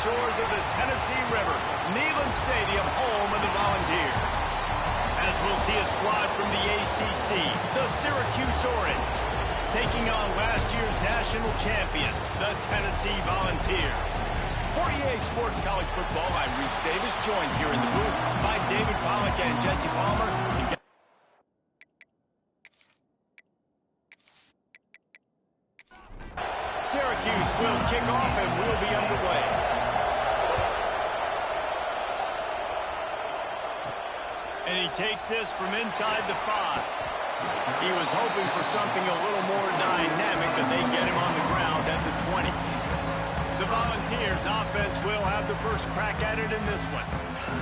shores of the Tennessee River, Neyland Stadium, home of the Volunteers. As we'll see a squad from the ACC, the Syracuse Orange, taking on last year's national champions, the Tennessee Volunteers. For EA Sports College Football, I'm Reese Davis, joined here in the booth by David Pollack and Jesse Palmer. Syracuse will kick off and we'll be underway. And he takes this from inside the 5. He was hoping for something a little more dynamic, but they get him on the ground at the 20. The Volunteers offense will have the first crack at it in this one.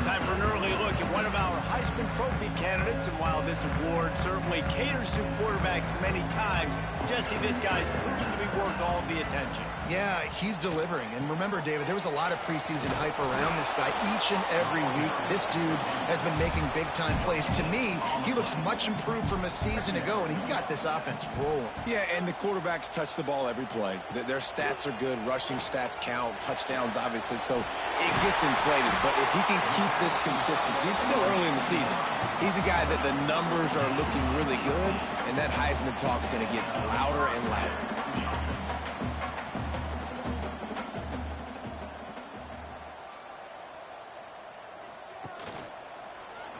Time for an early look at one of our Heisman Trophy candidates, and while this award certainly caters to quarterbacks many times, Jesse, this guy's proven to be worth all the attention. Yeah, he's delivering. And remember, David, there was a lot of preseason hype around this guy each and every week. This dude has been making big-time plays. To me, he looks much improved from a season ago, and he's got this offense rolling. Yeah, and the quarterbacks touch the ball every play. Their stats are good. Rushing stats count. Touchdowns, obviously, so it gets inflated. But if he can keep this consistency, it's still early in the season. He's a guy that the numbers are looking really good, and that Heisman talk's going to get louder and louder.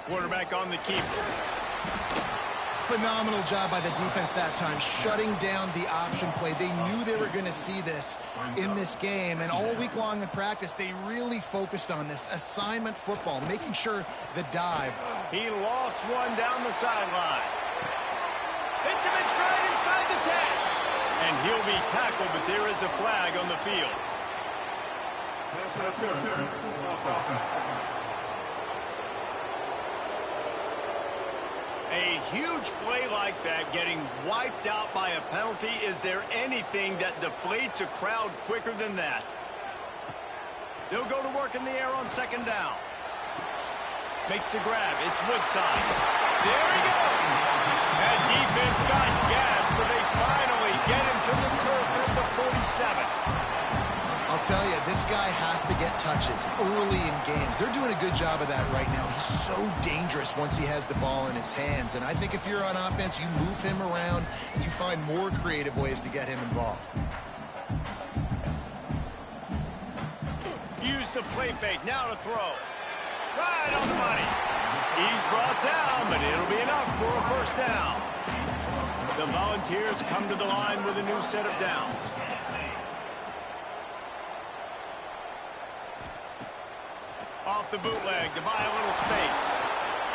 Quarterback on the keeper. Phenomenal job by the defense that time, shutting down the option play. They knew they were going to see this in this game, and all week long in practice, they really focused on this assignment football, making sure the dive. He lost one down the sideline. Hits him in stride inside the 10. And he'll be tackled, but there is a flag on the field. A huge play like that getting wiped out by a penalty. Is there anything that deflates a crowd quicker than that? They'll go to work in the air on second down. Makes the grab. It's Woodside. There he goes. That defense got gassed, but they finally get him to the turf at the 47. I'll tell you, this guy has to get touches early in games. They're doing a good job of that right now. He's so dangerous once he has the ball in his hands. And I think if you're on offense, you move him around and you find more creative ways to get him involved. Use the play fake. Now to throw. Right on the money. He's brought down, but it'll be enough for a first down. The Volunteers come to the line with a new set of downs. Off the bootleg to buy a little space.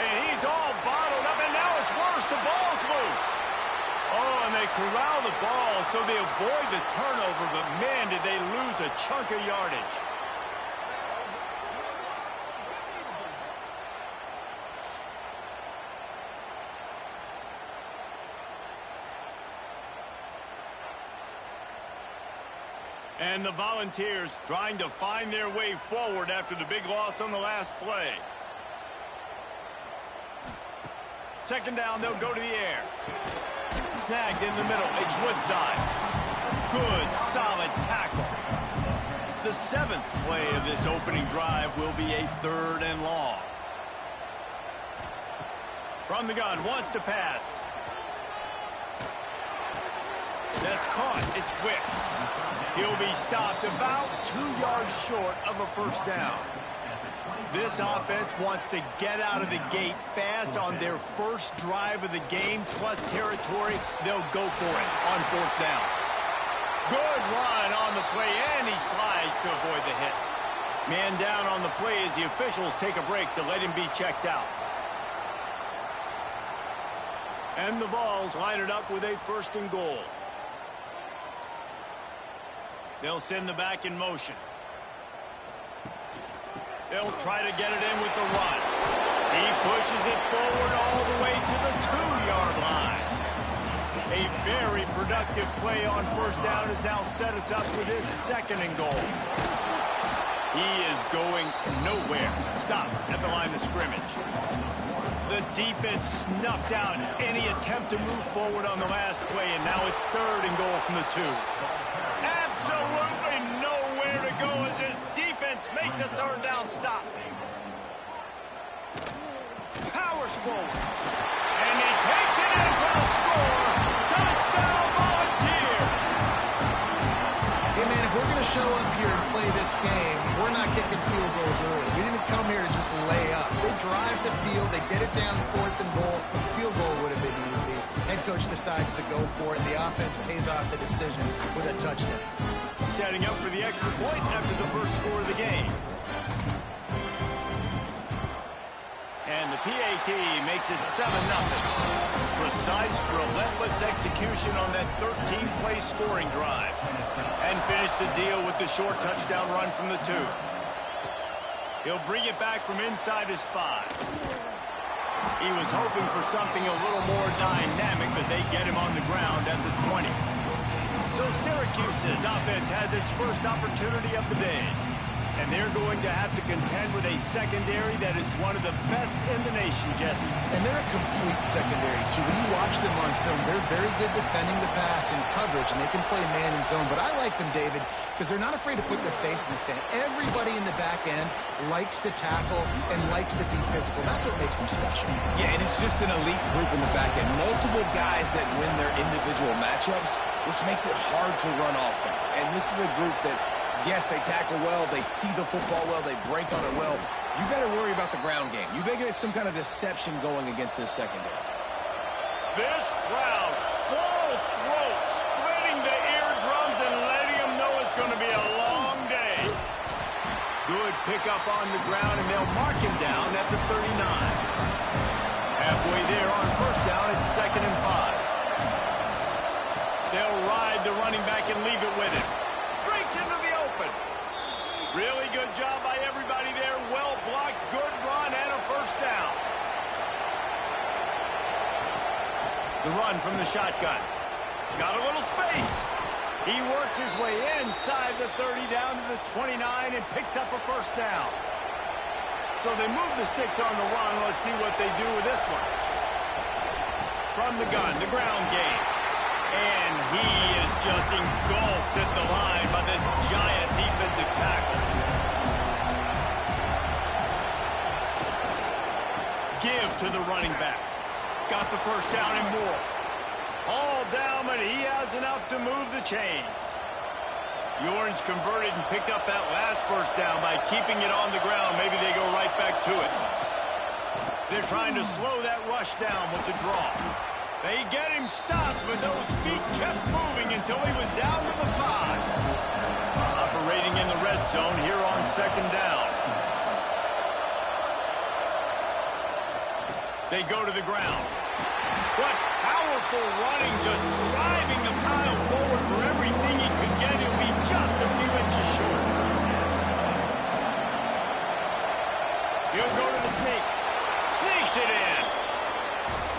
And he's all bottled up, and now it's worse. The ball's loose. Oh, and they corral the ball so they avoid the turnover, but man, did they lose a chunk of yardage. And the Volunteers trying to find their way forward after the big loss on the last play. Second down, they'll go to the air. Snagged in the middle. It's Woodside. Good, solid tackle. The 7th play of this opening drive will be a 3rd and long. From the gun, wants to pass. That's caught. It's Wicks. He'll be stopped about 2 yards short of a first down. This offense wants to get out of the gate fast on their first drive of the game, plus territory. They'll go for it on 4th down. Good run on the play, and he slides to avoid the hit. Man down on the play as the officials take a break to let him be checked out. And the Vols line it up with a 1st and goal. They'll send the back in motion. They'll try to get it in with the run. He pushes it forward all the way to the 2-yard line. A very productive play on 1st down has now set us up with his 2nd and goal. He is going nowhere. Stop at the line of scrimmage. The defense snuffed out any attempt to move forward on the last play, and now it's 3rd and goal from the 2. Absolutely nowhere to go as this defense makes a third down stop. Powers forward. And he takes it in for a score. Touchdown, Volunteer. Hey, man, if we're going to show up here and play this game, we're not kicking field goals early. We didn't come here to just lay up. They drive the field. They get it down 4th and goal. Field goal would have been easy. Head coach decides to go for it. The offense pays off the decision with a touchdown. Setting up for the extra point after the first score of the game. And the PAT makes it 7-0. Precise, relentless execution on that 13-play scoring drive. And finish the deal with the short touchdown run from the 2. He'll bring it back from inside his 5. He was hoping for something a little more dynamic, but they get him on the ground at the 20. So Syracuse's offense has its first opportunity of the day. And they're going to have to contend with a secondary that is one of the best in the nation, Jesse. And they're a complete secondary, too. When you watch them on film, they're very good defending the pass and coverage, and they can play man and zone. But I like them, David, because they're not afraid to put their face in the fan. Everybody in the back end likes to tackle and likes to be physical. That's what makes them special. Yeah, and it's just an elite group in the back end. Multiple guys that win their individual matchups, which makes it hard to run offense. And this is a group that, yes, they tackle well, they see the football well, they break on it well. You better worry about the ground game. You better get some kind of deception going against this secondary. This crowd, full throat, splitting the eardrums and letting them know it's going to be a long day. Good pickup on the ground, and they'll mark him down at the 39. Halfway there on first down, it's 2nd and 5. They'll ride the running back and leave it with him. Breaks into the open. Really good job by everybody there. Well blocked, good run, and a first down. The run from the shotgun. Got a little space. He works his way inside the 30 down to the 29 and picks up a first down. So they move the sticks on the run. Let's see what they do with this one. From the gun, the ground game. And he is just engulfed at the line by this giant defensive tackle. Give to the running back. Got the first down and more. All down, but he has enough to move the chains. The Orange converted and picked up that last first down by keeping it on the ground. Maybe they go right back to it. They're trying to slow that rush down with the draw. They get him stopped, but those feet kept moving until he was down to the 5. Operating in the red zone here on 2nd down. They go to the ground. What powerful running, just driving the pile forward for everything he could get. He'll be just a few inches short. He'll go to the sneak. Sneaks it in.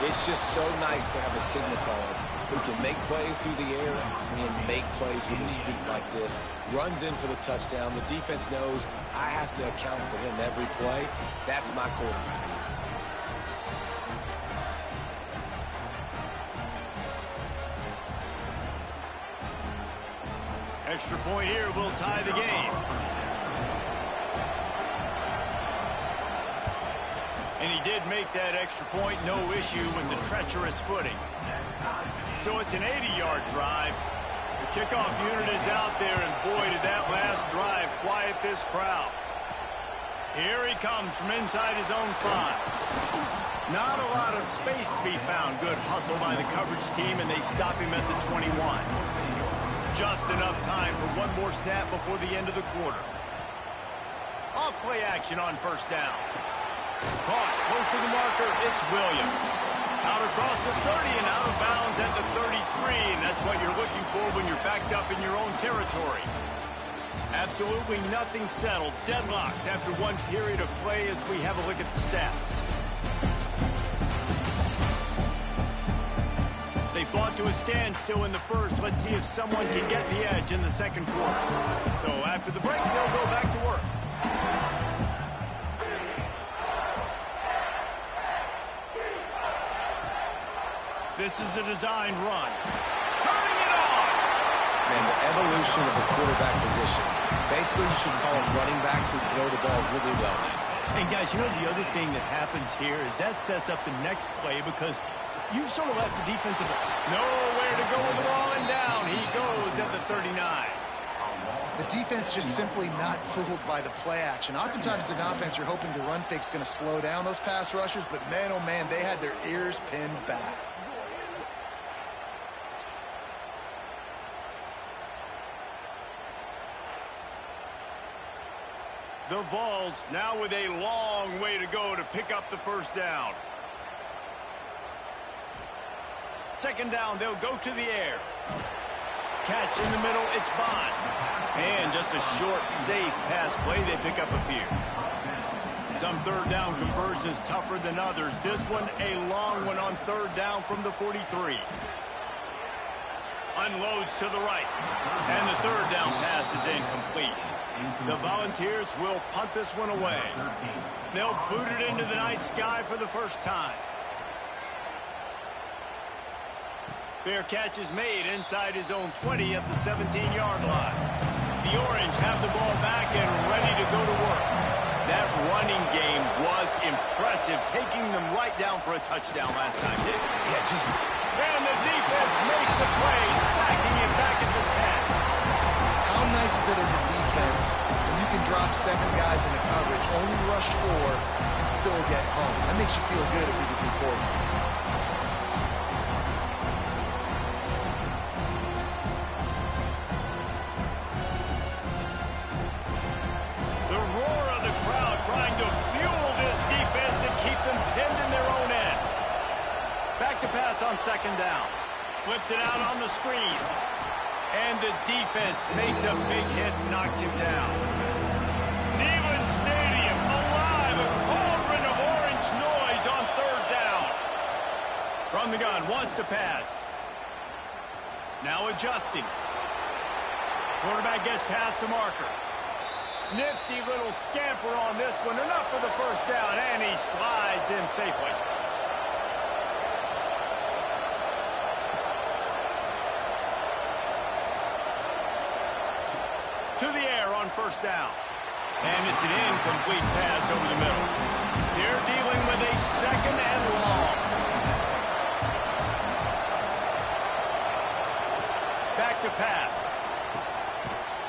It's just so nice to have a signal caller who can make plays through the air and make plays with his feet like this. Runs in for the touchdown. The defense knows I have to account for him every play. That's my quarterback. Extra point here will tie the game. And he did make that extra point, no issue with the treacherous footing. So it's an 80-yard drive. The kickoff unit is out there, and boy, did that last drive quiet this crowd. Here he comes from inside his own 5. Not a lot of space to be found. Good hustle by the coverage team, and they stop him at the 21. Just enough time for one more snap before the end of the quarter. Off play action on first down. Caught close to the marker, it's Williams. Out across the 30 and out of bounds at the 33, and that's what you're looking for when you're backed up in your own territory. Absolutely nothing settled, deadlocked after one period of play as we have a look at the stats. They fought to a standstill in the first. Let's see if someone can get the edge in the second quarter. So after the break, they'll go back to work. This is a designed run. Turning it on! Man, the evolution of the quarterback position. Basically, you should call them running backs who throw the ball really well now. And guys, you know the other thing that happens here is that sets up the next play because you've sort of left the defensive nowhere to go with the ball, and down he goes at the 39. The defense just simply not fooled by the play action. Oftentimes as an offense, you're hoping the run fake's going to slow down those pass rushers, but man, oh man, they had their ears pinned back. The Vols now with a long way to go to pick up the first down. Second down, they'll go to the air. Catch in the middle, it's Bond. And just a short, safe pass play, they pick up a few. Some third down conversions tougher than others. This one, a long one on third down from the 43. Unloads to the right. And the third down pass is incomplete. The Volunteers will punt this one away. They'll boot it into the night sky for the first time. Fair catch is made inside his own 20 at the 17-yard line. The Orange have the ball back and ready to go to work. That running game was impressive, taking them right down for a touchdown last time, didn't it? Yeah, and the defense makes a play, sacking it back at the 10. How nice is it as a defense when you can drop 7 guys in a coverage, only rush 4, and still get home? That makes you feel good if you're the D coordinator. The roar of the crowd trying to fuel this defense to keep them pinned in their own end. Back to pass on second down. Flips it out on the screen. And the defense makes a big hit and knocks him down. Neyland Stadium alive, a cauldron of orange noise on third down. From the gun, wants to pass. Now adjusting. Quarterback gets past the marker. Nifty little scamper on this one. Enough for the first down, and he slides in safely. To the air on first down. And it's an incomplete pass over the middle. They're dealing with a second and long. Back to pass.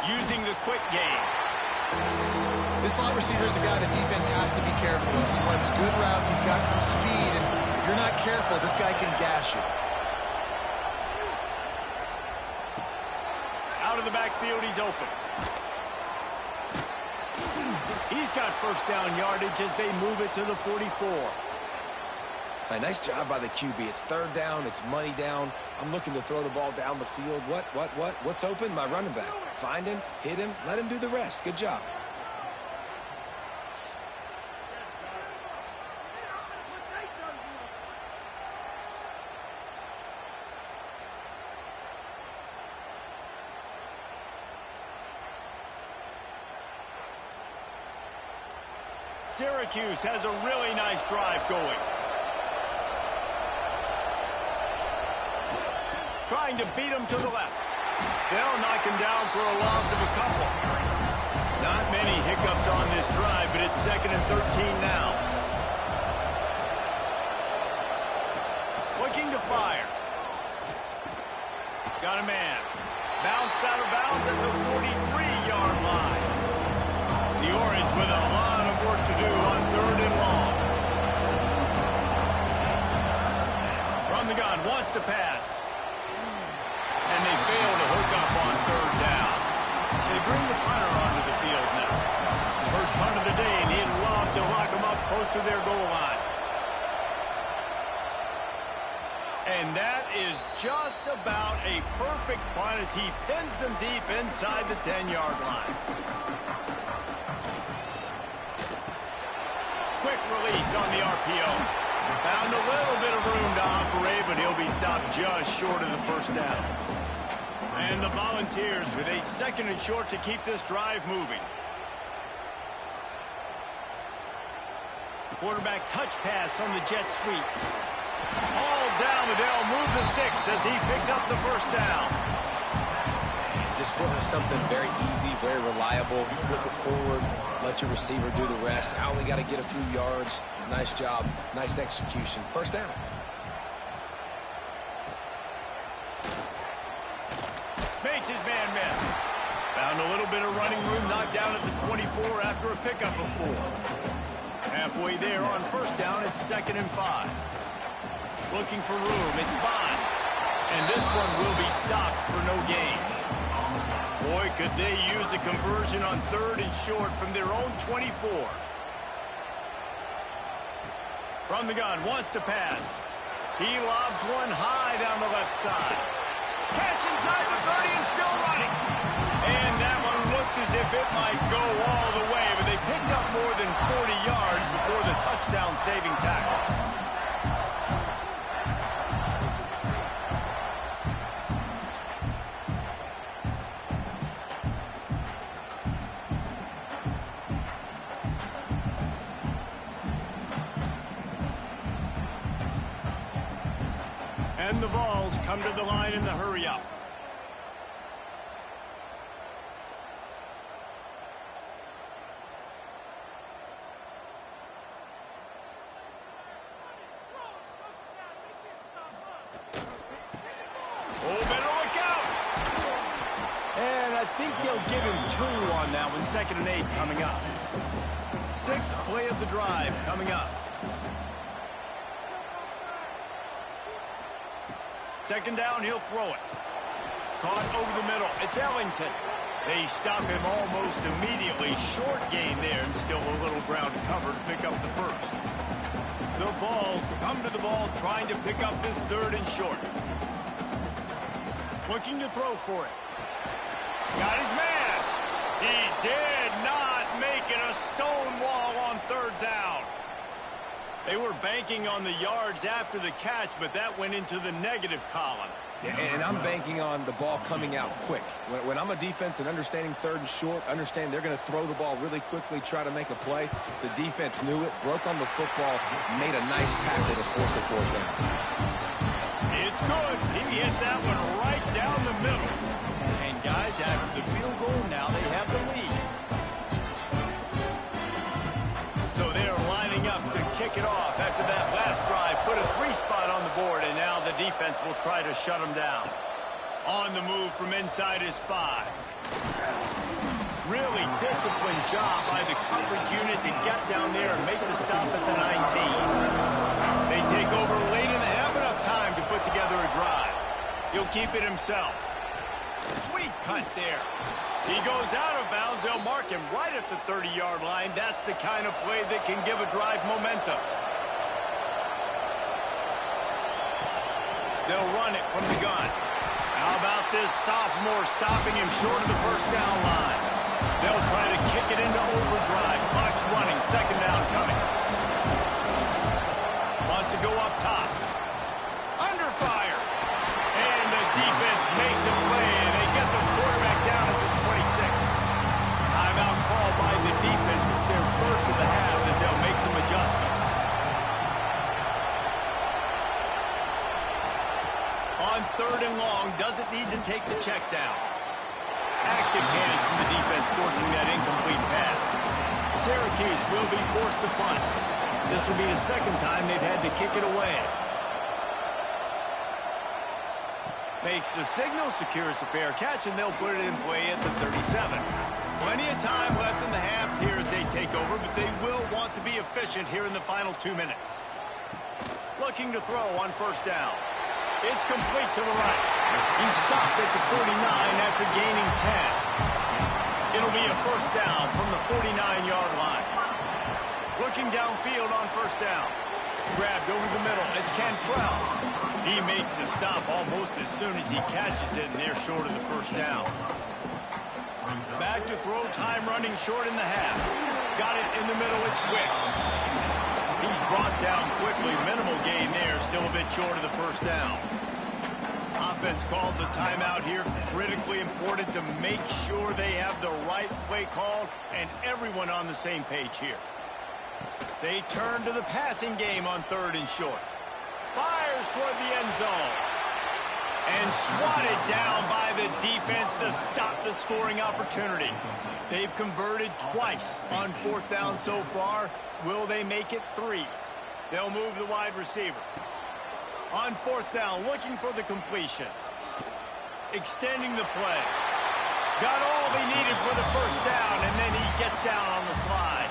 Using the quick game. This slot receiver is a guy the defense has to be careful of. He runs good routes, he's got some speed, and if you're not careful, this guy can gash you. Out of the backfield, he's open. He's got first down yardage as they move it to the 44. Nice job by the QB. It's third down. It's money down. I'm looking to throw the ball down the field. What's open? My running back. Find him, hit him, let him do the rest. Good job. Syracuse has a really nice drive going. Trying to beat him to the left. They'll knock him down for a loss of a couple. Not many hiccups on this drive, but it's 2nd and 13 now. Looking to fire. Got a man. Bounced out of bounds at the 43-yard line. The Orange with a lot of work to do on third and long. From the gun, wants to pass. And they fail to hook up on third down. They bring the punter onto the field now. First punt of the day, and he'd love to lock them up close to their goal line. And that is just about a perfect punt as he pins them deep inside the 10-yard line. Quick release on the RPO. Found a little bit of room to operate, but he'll be stopped just short of the first down. And the Volunteers with a 2nd and short to keep this drive moving. Quarterback touch pass on the jet sweep. All down, but they'll move the sticks as he picks up the first down. Just something very easy, very reliable. Flip it forward, let your receiver do the rest. I only got to get a few yards. Nice job, nice execution. First down. Makes his man miss. Found a little bit of running room, knocked down at the 24 after a pickup of 4. Halfway there on first down, it's 2nd and 5. Looking for room, it's Bond. And this one will be stopped for no gain. Boy, could they use a conversion on 3rd and short from their own 24. From the gun, wants to pass. He lobs one high down the left side. Catch inside the 30 and still running. And that one looked as if it might go all the way, but they picked up more than 40 yards before the touchdown-saving tackle. And the Vols come to the line in the hurry-up. Oh, better look out! And I think they'll give him 2 on that one. 2nd and 8 coming up. 6th play of the drive coming up. 2nd down, he'll throw it. Caught over the middle. It's Ellington. They stop him almost immediately. Short gain there, and still a little ground to cover to pick up the first. The Vols come to the ball, trying to pick up this 3rd and short. Looking to throw for it. Got his man. He did not make it. A stone wall on 3rd down. They were banking on the yards after the catch, but that went into the negative column. And I'm banking on the ball coming out quick. When I'm a defense and understanding 3rd and short, understand they're going to throw the ball really quickly, try to make a play. The defense knew it, broke on the football, made a nice tackle to force a 4th down. It's good. He hit that one right down the middle. And guys, after the field goal, now they have the lead. So they're lining up to kick it off after that last drive. Put a 3 spot on the board, and now the defense will try to shut them down. On the move from inside is 5. Really disciplined job by the coverage unit to get down there and make the stop at the 19. They take over late in the half, enough time to put together a drive. He'll keep it himself. Sweet cut there. He goes out of bounds. They'll mark him right at the 30-yard line. That's the kind of play that can give a drive momentum. They'll run it from the gun. How about this sophomore stopping him short of the first down line? They'll try to kick it into overdrive. Clock's running. 2nd down coming. Wants to go up top. Under fire. And the defense makes a play, and they get the quarterback down at the 26. Timeout called by the defense. It's their first of the half as they'll make some adjustments. On 3rd and long, doesn't need to take the check down. Active hands from the defense forcing that incomplete pass. Syracuse will be forced to punt. This will be the 2nd time they've had to kick it away. Makes the signal, secures the fair catch, and they'll put it in play at the 37. Plenty of time left in the half here as they take over, but they will want to be efficient here in the final 2 minutes. Looking to throw on first down. It's complete to the right. He stopped at the 49 after gaining 10. It'll be a first down from the 49-yard line. Looking downfield on first down. Grabbed over the middle. It's Cantrell. He makes the stop almost as soon as he catches it, and they're short of the first down. Back to throw, time running short in the half. Got it in the middle, it's Wicks. He's brought down quickly, minimal gain there, still a bit short of the first down. Offense calls a timeout here, critically important to make sure they have the right play called and everyone on the same page here. They turn to the passing game on 3rd and short. Fires toward the end zone. And swatted down by the defense to stop the scoring opportunity. They've converted twice on 4th down so far. Will they make it 3? They'll move the wide receiver. On 4th down, looking for the completion. Extending the play. Got all they needed for the 1st down, and then he gets down on the slide.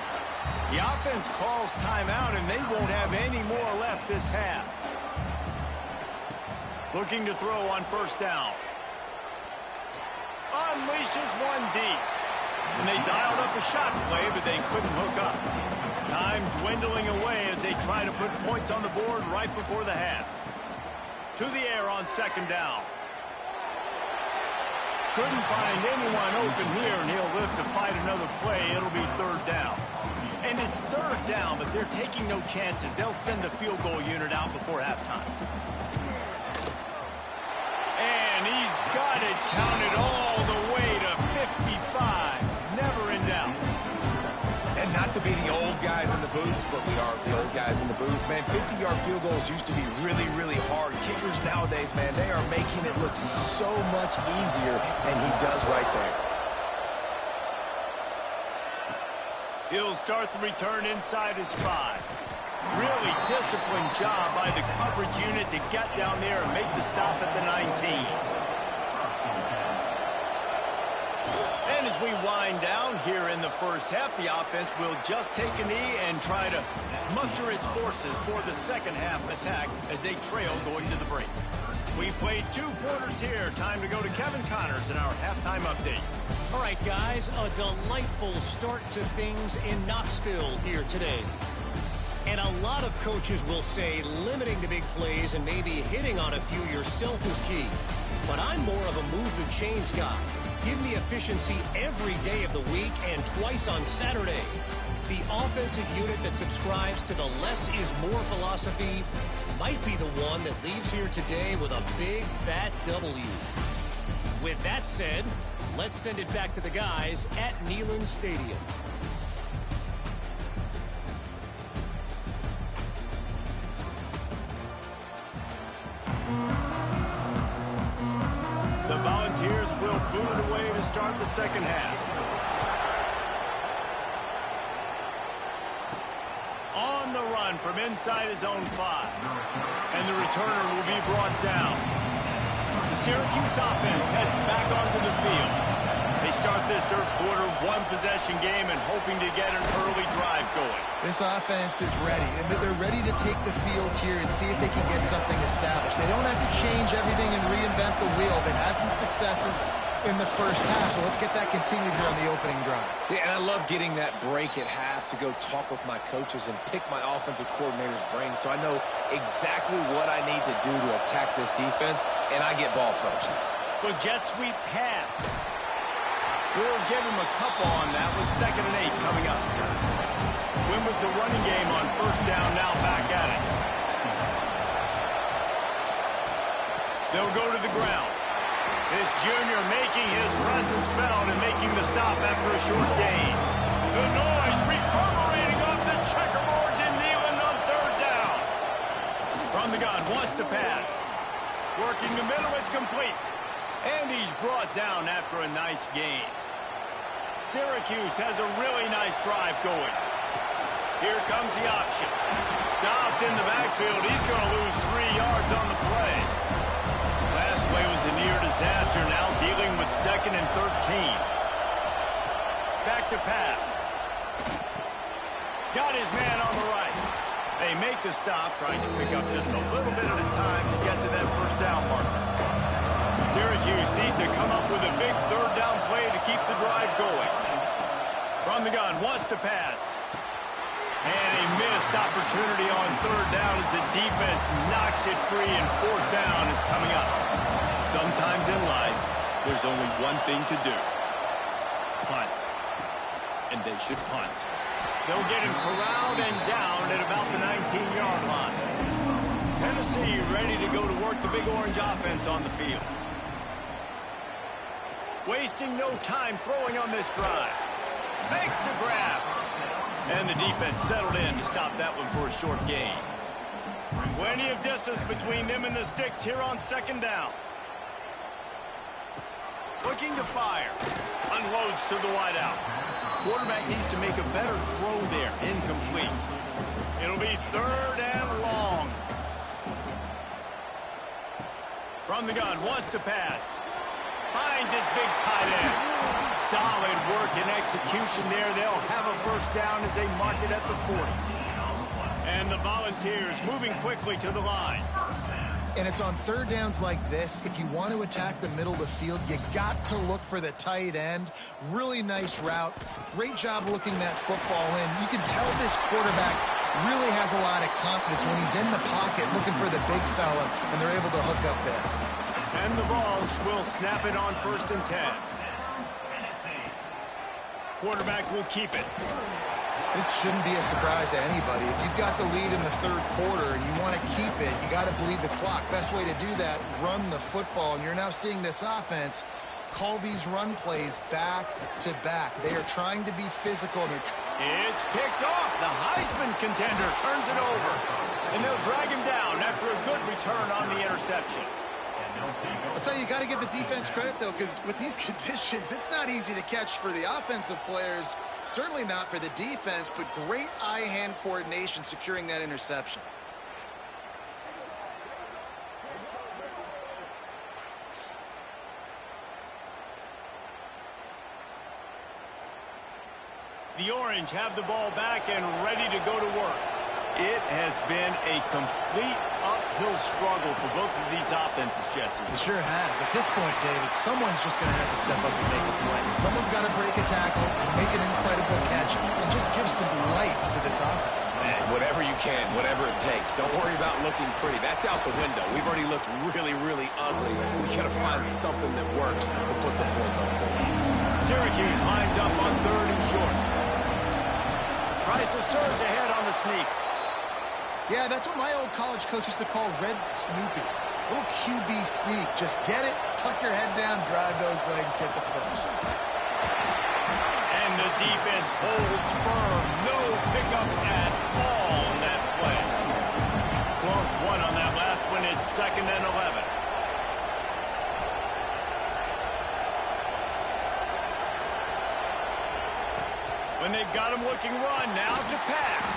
The offense calls timeout, and they won't have any more left this half. Looking to throw on 1st down. Unleashes one deep. And they dialed up a shot play, but they couldn't hook up. Time dwindling away as they try to put points on the board right before the half. To the air on 2nd down. Couldn't find anyone open here, and he'll live to fight another play. It'll be 3rd down. And it's 3rd down, but they're taking no chances. They'll send the field goal unit out before halftime. And he's got it counted all the way to 55. Never in doubt. And not to be the old guys in the booth, but we are the old guys in the booth. Man, 50-yard field goals used to be really, really hard. Kickers nowadays, man, they are making it look so much easier, and he does right there. He'll start the return inside his 5. Really disciplined job by the coverage unit to get down there and make the stop at the 19. And as we wind down here in the 1st half, the offense will just take a knee and try to muster its forces for the 2nd half attack as they trail going to the break. We played 2 quarters here. Time to go to Kevin Connors in our halftime update. All right, guys, a delightful start to things in Knoxville here today. And a lot of coaches will say limiting the big plays and maybe hitting on a few yourself is key. But I'm more of a move the chains guy. Give me efficiency every day of the week and twice on Saturday. The offensive unit that subscribes to the less is more philosophy might be the one that leaves here today with a big fat W. With that said, let's send it back to the guys at Neyland Stadium. The Volunteers will boot it away to start the 2nd half. On the run from inside his own 5. And the returner will be brought down. The Syracuse offense heads back onto the field. They start this 3rd quarter, 1-possession game and hoping to get an early drive going. This offense is ready, and they're ready to take the field here and see if they can get something established. They don't have to change everything and reinvent the wheel. They've had some successes in the 1st half, so let's get that continued here on the opening drive. Yeah, and I love getting that break at half to go talk with my coaches and pick my offensive coordinator's brain so I know exactly what I need to do to attack this defense, and I get ball first. Well, jet sweep pass. We'll give him a couple on that with 2nd and 8 coming up. Win with the running game on 1st down, now back at it. They'll go to the ground. This junior making his presence felt and making the stop after a short gain. The noise reverberating off the checkerboards in Neyland on 3rd down. From the gun, wants to pass. Working the middle, it's complete. And he's brought down after a nice gain. Syracuse has a really nice drive going. Here comes the option. Stopped in the backfield. He's going to lose 3 yards on the play. Last play was a near disaster. Now dealing with 2nd and 13. Back to pass. Got his man on the right. They make the stop, trying to pick up just a little bit at a time to get to that 1st down marker. Syracuse needs to come up with a big 3rd down play to keep the drive going. From the gun, wants to pass. And a missed opportunity on 3rd down as the defense knocks it free and 4th down is coming up. Sometimes in life, there's only one thing to do. Punt. And they should punt. They'll get him corralled and down at about the 19-yard line. Tennessee ready to go to work the Big Orange offense on the field. Wasting no time throwing on this drive. Makes the grab. And the defense settled in to stop that one for a short gain. Plenty of distance between them and the sticks here on 2nd down. Looking to fire. Unloads to the wideout. Quarterback needs to make a better throw there. Incomplete. It'll be 3rd and long. From the gun, wants to pass. Finds his big tight end. Solid work and execution there. They'll have a first down as they mark it at the 40. And the Volunteers moving quickly to the line. And it's on 3rd downs like this. If you want to attack the middle of the field, you got to look for the tight end. Really nice route. Great job looking that football in. You can tell this quarterback really has a lot of confidence when he's in the pocket looking for the big fella, and they're able to hook up there. And the Vols will snap it on 1st and 10. Quarterback will keep it. This shouldn't be a surprise to anybody. If you've got the lead in the 3rd quarter and you want to keep it, you got to bleed the clock. Best way to do that, run the football. And you're now seeing this offense call these run plays back to back. They are trying to be physical. It's picked off. The Heisman contender turns it over. And they'll drag him down after a good return on the interception. I'll tell you, you got to give the defense credit, though, because with these conditions, it's not easy to catch for the offensive players. Certainly not for the defense, but great eye-hand coordination securing that interception. The Orange have the ball back and ready to go to work. It has been a complete uphill struggle for both of these offenses, Jesse. It sure has. At this point, David, someone's just going to have to step up and make a play. Someone's got to break a tackle, make an incredible catch, and just give some life to this offense. Man, whatever you can, whatever it takes. Don't worry about looking pretty. That's out the window. We've already looked really, really ugly. We got to find something that works to put some points on the board. Syracuse lines up on 3rd and short. Tries to surge ahead on the sneak. Yeah, that's what my old college coach used to call Red Snoopy. Little QB sneak. Just get it, tuck your head down, drive those legs, get the first. And the defense holds firm. No pickup at all on that play. Lost one on that last one. It's 2nd and 11. When they've got him looking run, now to pass.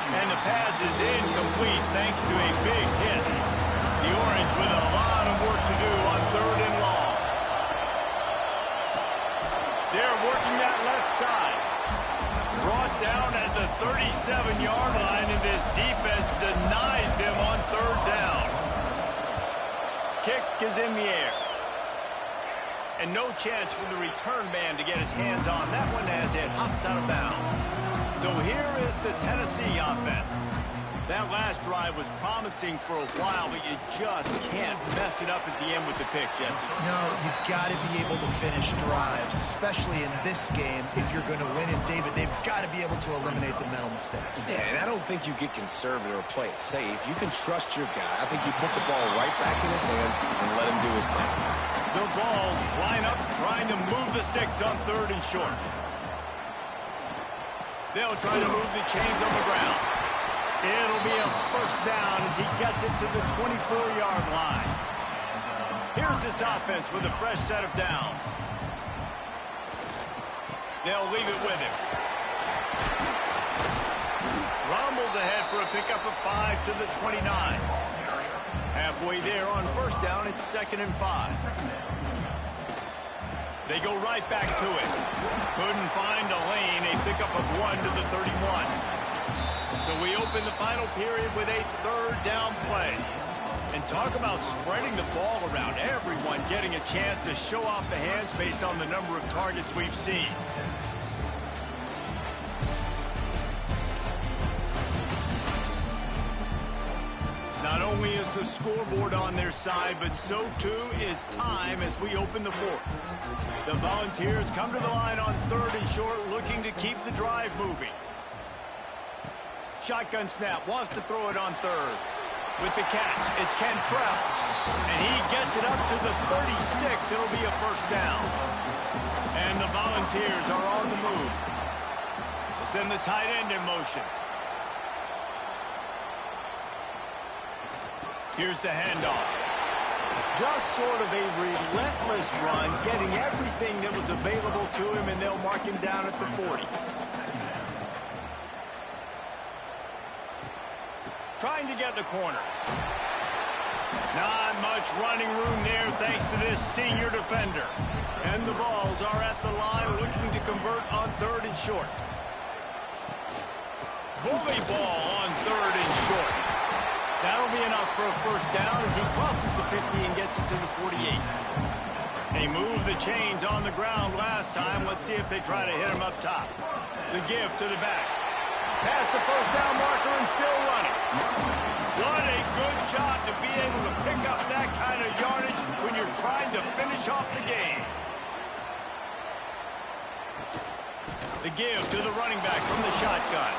And the pass is incomplete thanks to a big hit. The Orange with a lot of work to do on 3rd and long. They're working that left side. Brought down at the 37-yard line, and this defense denies them on 3rd down. Kick is in the air. And no chance for the return man to get his hands on that one as it hops out of bounds. So here is the Tennessee offense. That last drive was promising for a while, but you just can't mess it up at the end with the pick, Jesse. No, you've got to be able to finish drives, especially in this game if you're going to win. And, David, they've got to be able to eliminate the mental mistakes. Yeah, and I don't think you get conservative or play it safe. You can trust your guy. I think you put the ball right back in his hands and let him do his thing. The Vols line up trying to move the sticks on 3rd and short. They'll try to move the chains on the ground. It'll be a first down as he gets it to the 24-yard line. Here's this offense with a fresh set of downs. They'll leave it with him. Rumbles ahead for a pickup of 5 to the 29. Halfway there on 1st down, it's 2nd and 5. They go right back to it. Couldn't find a lane. A pickup of 1 to the 31. So we open the final period with a 3rd down play. And talk about spreading the ball around. Everyone getting a chance to show off the hands based on the number of targets we've seen. Not only is the scoreboard on their side, but so too is time as we open the 4th. The Volunteers come to the line on 3rd and short, looking to keep the drive moving. Shotgun snap, wants to throw it on 3rd. With the catch, it's Cantrell. And he gets it up to the 36. It'll be a first down. And the Volunteers are on the move. They send the tight end in motion. Here's the handoff. Just sort of a relentless run, getting everything that was available to him, and they'll mark him down at the 40. Trying to get the corner. Not much running room there thanks to this senior defender. And the Vols are at the line looking to convert on 3rd and short. Bully ball on 3rd and short. That'll be enough for a first down as he crosses the 50 and gets it to the 48. They moved the chains on the ground last time. Let's see if they try to hit him up top. The give to the back. Past the first down marker and still running. What a good job to be able to pick up that kind of yardage when you're trying to finish off the game. The give to the running back from the shotgun.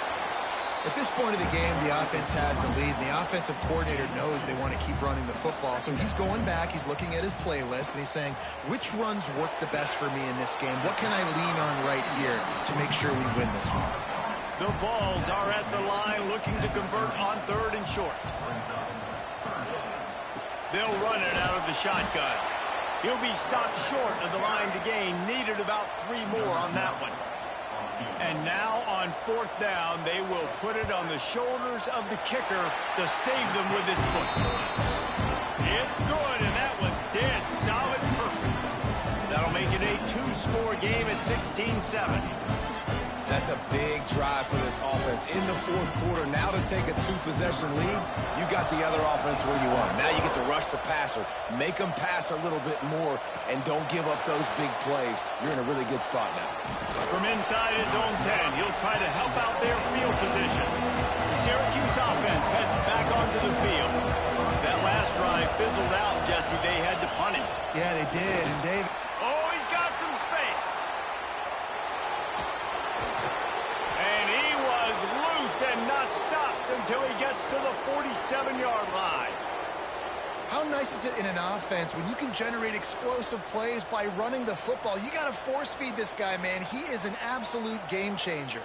At this point of the game, the offense has the lead, and the offensive coordinator knows they want to keep running the football. So he's going back, he's looking at his playlist, and he's saying, which runs work the best for me in this game? What can I lean on right here to make sure we win this one? The Vols are at the line looking to convert on 3rd and short. They'll run it out of the shotgun. He'll be stopped short of the line to gain. Needed about 3 more on that one. And now on 4th down, they will put it on the shoulders of the kicker to save them with his foot. It's good, and that was dead solid perfect. That'll make it a 2-score game at 16-7. That's a big drive for this offense in the 4th quarter. Now to take a 2-possession lead, you got the other offense where you want them. Now you get to rush the passer, make them pass a little bit more, and don't give up those big plays. You're in a really good spot now. From inside his own 10, he'll try to help out their field position. The Syracuse offense heads back onto the field. That last drive fizzled out, Jesse. They had to punt it. Yeah, they did, and Dave... Oh, he's got some space. And he was loose and not stopped until he gets to the 47-yard line. How nice is it in an offense when you can generate explosive plays by running the football? You got to force feed this guy, man. He is an absolute game changer.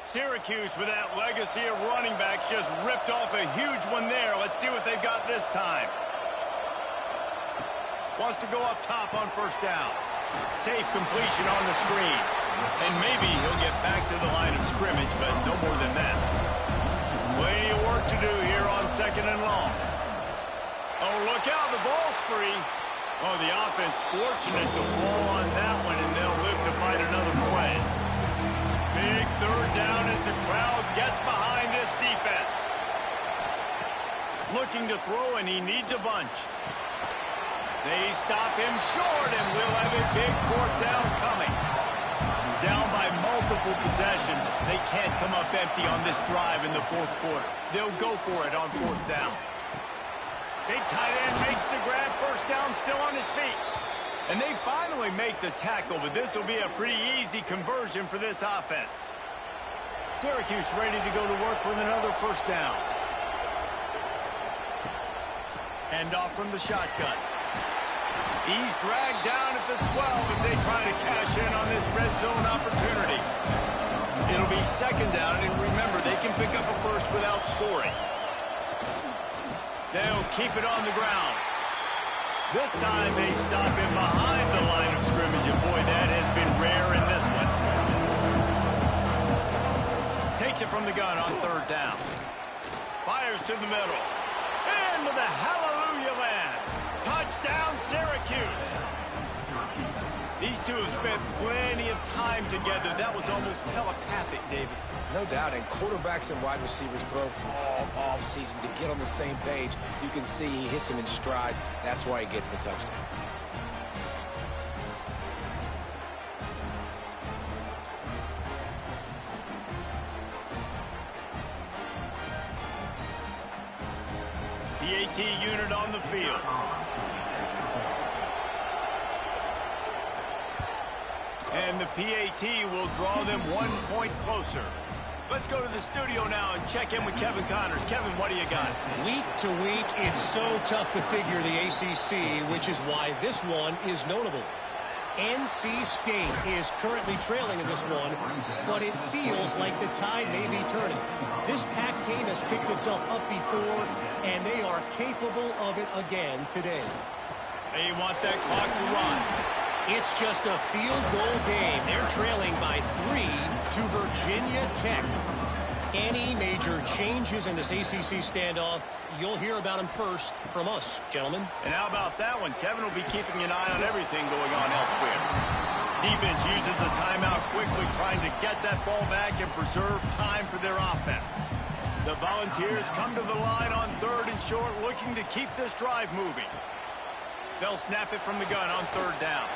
Syracuse, with that legacy of running backs, just ripped off a huge one there. Let's see what they've got this time. Wants to go up top on 1st down. Safe completion on the screen. And maybe he'll get back to the line of scrimmage, but no more than that. Plenty of work to do here on 2nd and long. Oh, look out, the ball's free. Oh, the offense fortunate to fall on that one, and they'll live to fight another play. Big 3rd down as the crowd gets behind this defense. Looking to throw, and he needs a bunch. They stop him short, and we'll have a big 4th down coming. Down by multiple possessions. They can't come up empty on this drive in the 4th quarter. They'll go for it on 4th down. Big tight end makes the grab. 1st down, still on his feet. And they finally make the tackle, but this will be a pretty easy conversion for this offense. Syracuse ready to go to work with another 1st down. Hand off from the shotgun. He's dragged down at the 12 as they try to cash in on this red zone opportunity. It'll be 2nd down, and remember, they can pick up a first without scoring. They'll keep it on the ground. This time they stop him behind the line of scrimmage, and boy, that has been rare in this one. Takes it from the gun on 3rd down. Fires to the middle. Into the hallelujah land. Touchdown, Syracuse. These two have spent plenty of time together. That was almost telepathic, David. No doubt, and quarterbacks and wide receivers throw all off-season to get on the same page. You can see he hits him in stride. That's why he gets the touchdown. The AT unit on the field. And the PAT will draw them 1 point closer. Let's go to the studio now and check in with Kevin Connors. Kevin, what do you got? Week to week, it's so tough to figure the ACC, which is why this one is notable. NC State is currently trailing in this one, but it feels like the tide may be turning. This Pac team has picked itself up before, and they are capable of it again today. They want that clock to run. It's just a field goal game. They're trailing by 3 to Virginia Tech. Any major changes in this ACC standoff, you'll hear about them first from us, gentlemen. And how about that one? Kevin will be keeping an eye on everything going on elsewhere. Defense uses a timeout quickly, trying to get that ball back and preserve time for their offense. The Volunteers come to the line on 3rd and short, looking to keep this drive moving. They'll snap it from the gun on 3rd down.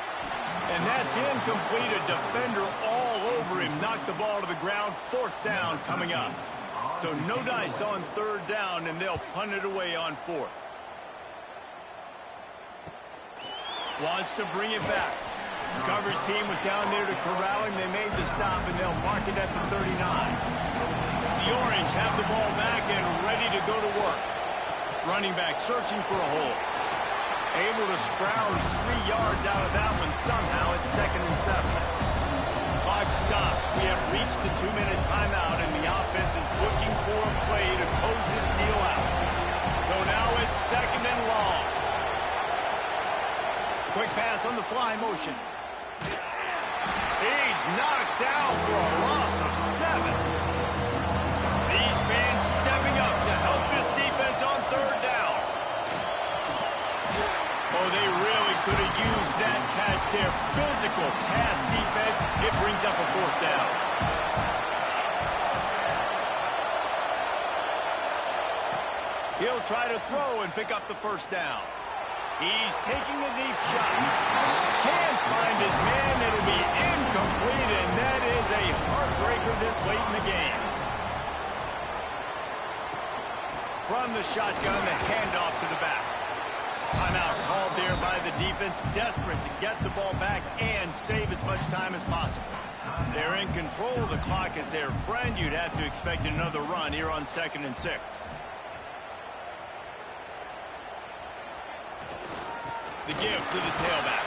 And that's incomplete. A defender all over him. Knocked the ball to the ground. 4th down coming up. So no dice on 3rd down, and they'll punt it away on 4th. Wants to bring it back. The coverage team was down there to corral him. They made the stop, and they'll mark it at the 39. The Orange have the ball back and ready to go to work. Running back searching for a hole. Able to scrounge 3 yards out of that one somehow. It's 2nd and 7. Clock stops. We have reached the 2-minute timeout, and the offense is looking for a play to close this deal out. So now it's 2nd and long. Quick pass on the fly motion. He's knocked down for a loss of 7. These fans stepping up to help this defense on 3rd down. Oh, they really could have used that catch there. Physical pass defense. It brings up a 4th down. He'll try to throw and pick up the 1st down. He's taking a deep shot. Can't find his man. It'll be incomplete, and that is a heartbreaker this late in the game. From the shotgun, the handoff to the back. Timeout called there by the defense, desperate to get the ball back and save as much time as possible. They're in control of the clock as their friend. You'd have to expect another run here on 2nd and 6. The give to the tailback.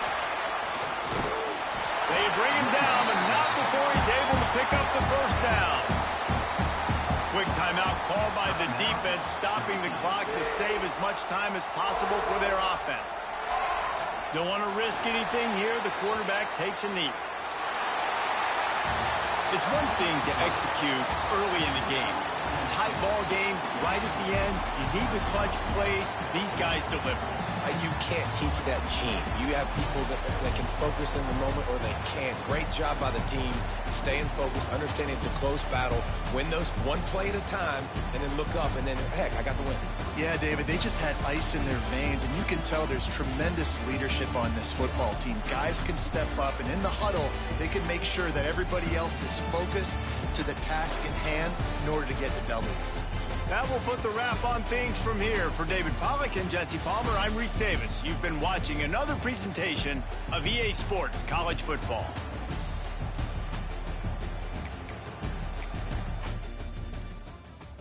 They bring him down, but not before he's able to pick up the 1st down. Quick timeout called by the defense, stopping the clock to save as much time as possible for their offense. Don't want to risk anything here. The quarterback takes a knee. It's one thing to execute early in the game. Tight ball game, right at the end. You need the clutch plays. These guys deliver. You can't teach that gene. You have people that can focus in the moment or they can't. Great job by the team, staying focused, understanding it's a close battle, win those one play at a time, and then look up, and then, heck, I got the win. Yeah, David, they just had ice in their veins, and you can tell there's tremendous leadership on this football team. Guys can step up, and in the huddle, they can make sure that everybody else is focused to the task in hand in order to get the W. That will put the wrap on things from here. For David Pollack and Jesse Palmer, I'm Reese Davis. You've been watching another presentation of EA Sports College Football.